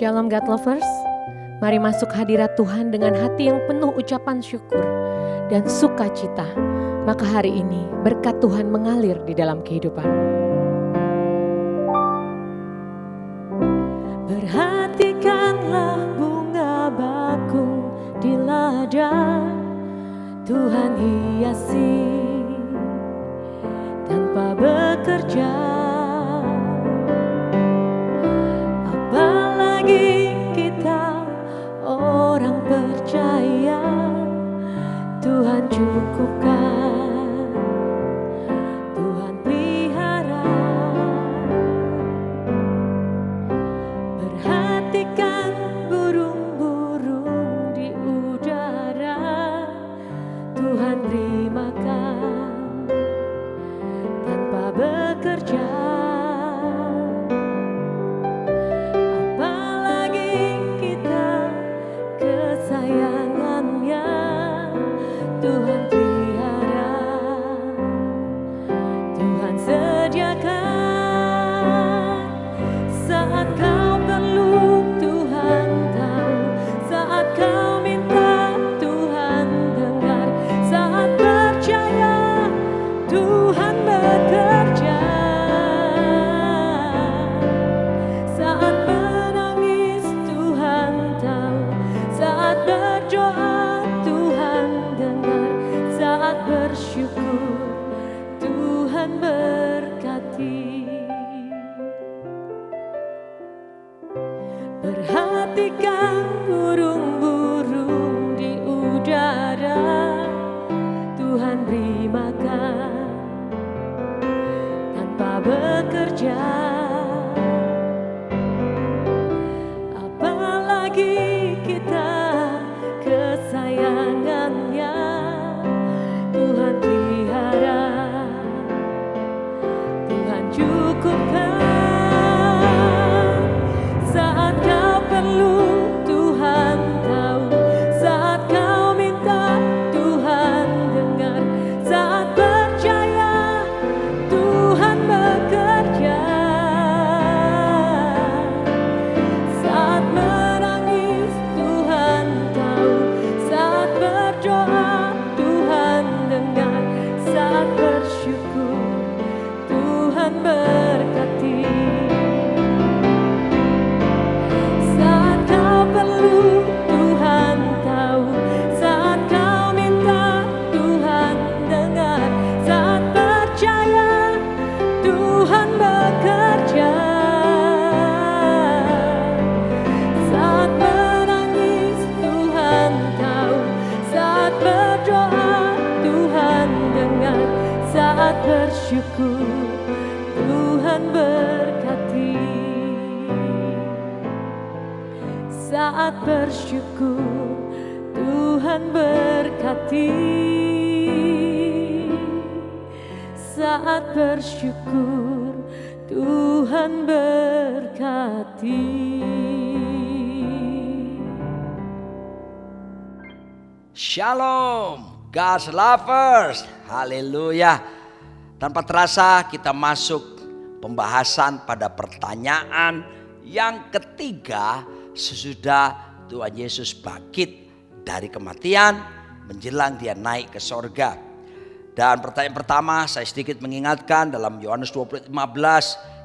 Shalom God Lovers, mari masuk hadirat Tuhan dengan hati yang penuh ucapan syukur dan sukacita. Maka hari ini berkat Tuhan mengalir di dalam kehidupan. Perhatikanlah bunga bakung di ladang, Tuhan hiasi tanpa bekerja. Apalagi kita orang percaya, Tuhan cukupkan, Tuhan pelihara. Perhatikan burung-burung di udara, Tuhan beri makan tanpa bekerja. Apalagi kita kesayangannya, Tuhan pelihara, Tuhan sediakan. Saat kau perlu Tuhan tahu, saat kau minta Tuhan dengar, saat percaya Tuhan bekerja, saat menangis Tuhan tahu, saat berdoa Tuhan dengar, saat bersyukur Tuhan berkati. Perhatikan burung-burung di udara, Tuhan beri makan tanpa bekerja. Apalagi kita kesayangannya, Tuhan pelihara, Tuhan cukupkan. Saat kau perlu Tuhan tahu, saat kau minta Tuhan dengar, saat percaya Tuhan bekerja, saat menangis Tuhan tahu, saat berdoa Tuhan dengar, saat bersyukur Tuhan berkati. Saat kau perlu Tuhan tahu, saat kau minta Tuhan dengar, saat percaya Tuhan bekerja, saat menangis Tuhan tahu, saat berdoa Tuhan dengar, saat bersyukur Tuhan berkati. Saat bersyukur Tuhan berkati. Saat bersyukur Tuhan berkati. Shalom, God's lovers, haleluya. Tanpa terasa kita masuk pembahasan pada pertanyaan yang ketiga sesudah Tuhan Yesus bangkit dari kematian menjelang dia naik ke sorga. Dan pertanyaan pertama saya sedikit mengingatkan dalam Yohanes 20:15,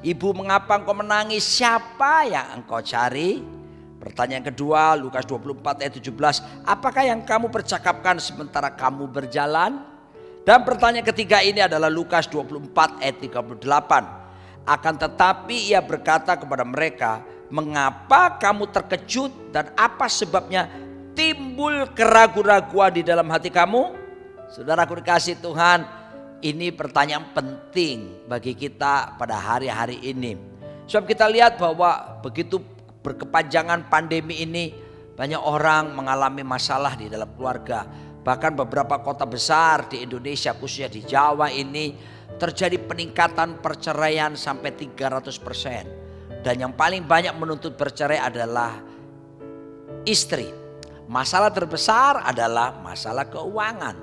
Ibu mengapa engkau menangis, siapa yang engkau cari? Pertanyaan kedua Lukas 24 ayat 17, apakah yang kamu percakapkan sementara kamu berjalan? Dan pertanyaan ketiga ini adalah Lukas 24 ayat 38, akan tetapi ia berkata kepada mereka, mengapa kamu terkejut dan apa sebabnya timbul keraguan-raguan di dalam hati kamu? Saudaraku dikasih Tuhan, ini pertanyaan penting bagi kita pada hari-hari ini. Sebab kita lihat bahwa begitu berkepanjangan pandemi ini, banyak orang mengalami masalah di dalam keluarga. Bahkan beberapa kota besar di Indonesia, khususnya di Jawa ini, terjadi peningkatan perceraian sampai 300%. Dan yang paling banyak menuntut bercerai adalah istri. Masalah terbesar adalah masalah keuangan.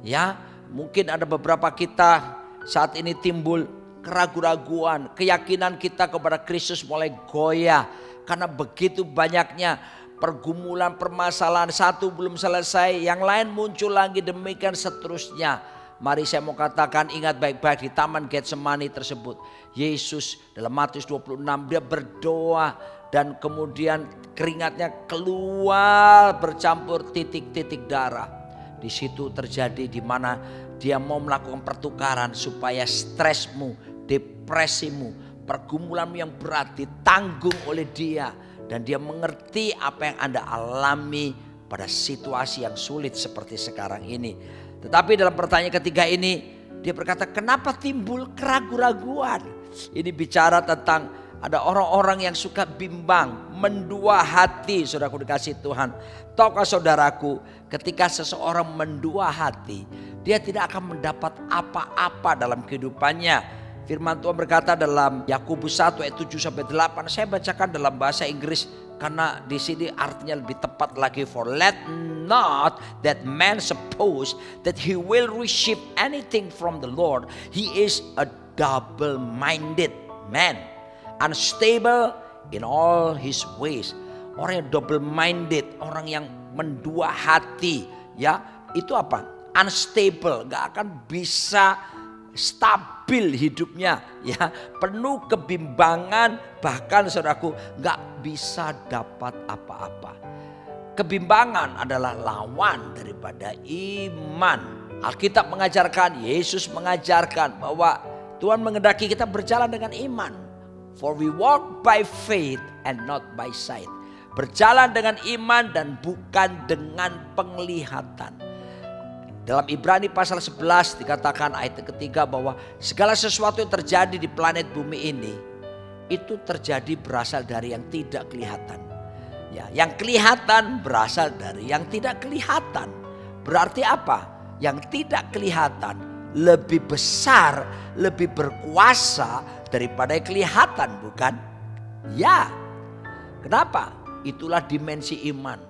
Ya, mungkin ada beberapa kita saat ini timbul keraguan-raguan, keyakinan kita kepada Kristus mulai goyah karena begitu banyaknya pergumulan, permasalahan, satu belum selesai, yang lain muncul lagi, demikian seterusnya. Mari saya mau katakan, ingat baik-baik di Taman Getsemani tersebut, Yesus dalam Matius 26 dia berdoa dan kemudian keringatnya keluar bercampur titik-titik darah. Di situ terjadi di mana dia mau melakukan pertukaran supaya stresmu, depresimu, pergumulanmu yang berat ditanggung oleh dia. Dan dia mengerti apa yang Anda alami pada situasi yang sulit seperti sekarang ini. Tetapi dalam pertanyaan ketiga ini dia berkata, kenapa timbul keraguan-raguan? Ini bicara tentang ada orang-orang yang suka bimbang, mendua hati. Saudaraku dikasih Tuhan, tahukah saudaraku, ketika seseorang mendua hati, dia tidak akan mendapat apa-apa dalam kehidupannya. Firman Tuhan berkata dalam Yakobus 1 ayat 7 sampai 8. Saya bacakan dalam bahasa Inggris karena di sini artinya lebih tepat lagi. For let not that man suppose that he will receive anything from the Lord. He is a double-minded man, unstable in all his ways. Orang yang double-minded, orang yang mendua hati, ya itu apa? Unstable, gak akan bisa stabil hidupnya, ya penuh kebimbangan, bahkan saudaraku nggak bisa dapat apa-apa. Kebimbangan adalah lawan daripada iman. Alkitab mengajarkan, Yesus mengajarkan bahwa Tuhan menghendaki kita berjalan dengan iman. For we walk by faith and not by sight. Berjalan dengan iman dan bukan dengan penglihatan. Dalam Ibrani pasal 11 dikatakan ayat ketiga bahwa segala sesuatu yang terjadi di planet bumi ini itu terjadi berasal dari yang tidak kelihatan. Ya, yang kelihatan berasal dari yang tidak kelihatan. Berarti apa? Yang tidak kelihatan lebih besar, lebih berkuasa daripada yang kelihatan, bukan? Ya. Kenapa? Itulah dimensi iman.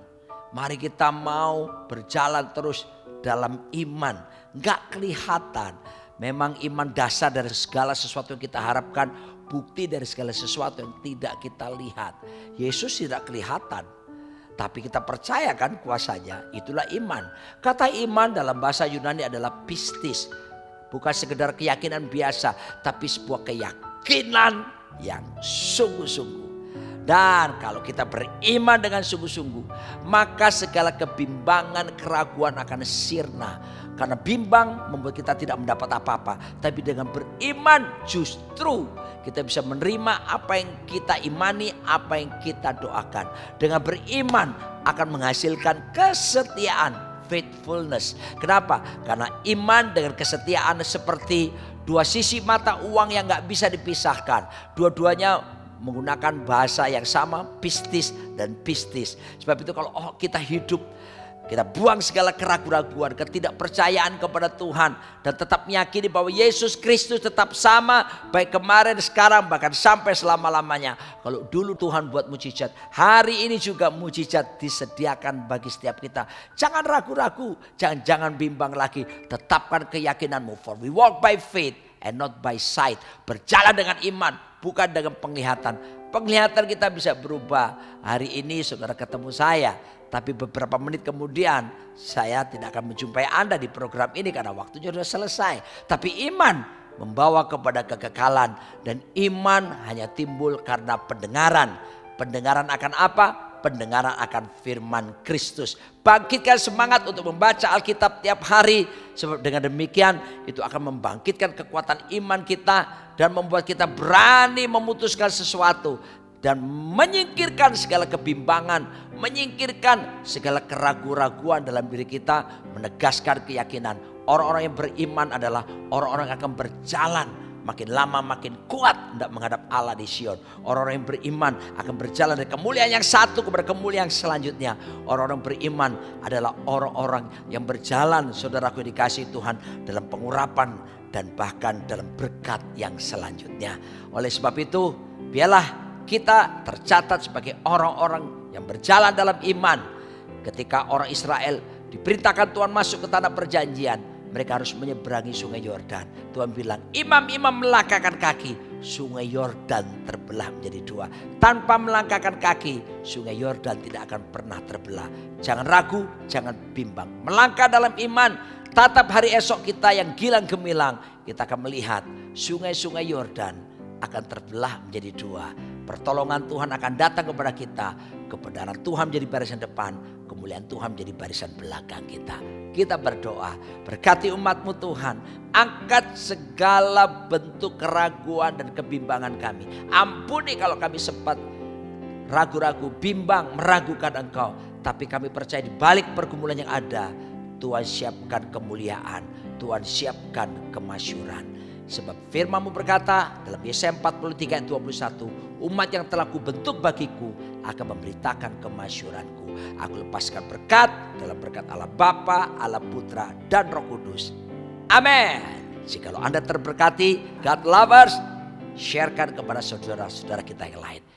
Mari kita mau berjalan terus dalam iman, gak kelihatan. Memang iman dasar dari segala sesuatu yang kita harapkan, bukti dari segala sesuatu yang tidak kita lihat. Yesus tidak kelihatan, tapi kita percayakan kuasanya, itulah iman. Kata iman dalam bahasa Yunani adalah pistis. Bukan sekedar keyakinan biasa, tapi sebuah keyakinan yang sungguh-sungguh. Dan kalau kita beriman dengan sungguh-sungguh, maka segala kebimbangan, keraguan akan sirna. Karena bimbang membuat kita tidak mendapat apa-apa. Tapi dengan beriman justru kita bisa menerima apa yang kita imani, apa yang kita doakan. Dengan beriman akan menghasilkan kesetiaan, faithfulness. Kenapa? Karena iman dengan kesetiaan seperti dua sisi mata uang yang gak bisa dipisahkan. Dua-duanya menggunakan bahasa yang sama, pistis dan pistis. Sebab itu kalau kita hidup, kita buang segala keraguan-raguan, ketidakpercayaan kepada Tuhan, dan tetap meyakini bahwa Yesus Kristus tetap sama, baik kemarin, sekarang, bahkan sampai selama-lamanya. Kalau dulu Tuhan buat mujizat, hari ini juga mujizat disediakan bagi setiap kita. Jangan ragu-ragu, jangan bimbang lagi. Tetapkan keyakinanmu. For we walk by faith and not by sight. Berjalan dengan iman, bukan dengan penglihatan. Penglihatan kita bisa berubah. Hari ini saudara ketemu saya, tapi beberapa menit kemudian saya tidak akan menjumpai Anda di program ini karena waktunya sudah selesai. Tapi iman membawa kepada kekekalan, dan iman hanya timbul karena pendengaran. Pendengaran akan apa? Pendengaran akan firman Kristus. Bangkitkan semangat untuk membaca Alkitab tiap hari. Sebab dengan demikian itu akan membangkitkan kekuatan iman kita dan membuat kita berani memutuskan sesuatu dan menyingkirkan segala kebimbangan, menyingkirkan segala keraguan-raguan dalam diri kita, menegaskan keyakinan. Orang-orang yang beriman adalah orang-orang yang akan berjalan makin lama makin kuat hendak menghadap Allah di Sion. Orang-orang yang beriman akan berjalan dari kemuliaan yang satu kepada kemuliaan yang selanjutnya. Orang-orang beriman adalah orang-orang yang berjalan, saudaraku dikasih Tuhan, dalam pengurapan dan bahkan dalam berkat yang selanjutnya. Oleh sebab itu, biarlah kita tercatat sebagai orang-orang yang berjalan dalam iman. Ketika orang Israel diperintahkan Tuhan masuk ke tanah perjanjian, mereka harus menyeberangi sungai Yordan. Tuhan bilang, imam-imam melangkahkan kaki, sungai Yordan terbelah menjadi dua. Tanpa melangkahkan kaki, sungai Yordan tidak akan pernah terbelah. Jangan ragu, jangan bimbang. Melangkah dalam iman, tatap hari esok kita yang gilang gemilang. Kita akan melihat sungai-sungai Yordan akan terbelah menjadi dua. Pertolongan Tuhan akan datang kepada kita. Kebenaran Tuhan menjadi barisan depan, kemuliaan Tuhan menjadi barisan belakang kita. Kita berdoa, berkati umat-Mu Tuhan. Angkat segala bentuk keraguan dan kebimbangan kami. Ampuni kalau kami sempat ragu-ragu, bimbang, meragukan Engkau. Tapi kami percaya di balik pergumulan yang ada, Tuhan siapkan kemuliaan, Tuhan siapkan kemasyuran. Sebab firman-Mu berkata dalam Yesaya 43 ayat 21, umat yang telah kubentuk bagiku akan memberitakan kemasyuranku. Aku lepaskan berkat dalam berkat Allah Bapa, Allah Putra dan Roh Kudus. Amin. Jikalau Anda terberkati, God lovers, sharekan kepada saudara-saudara kita yang lain.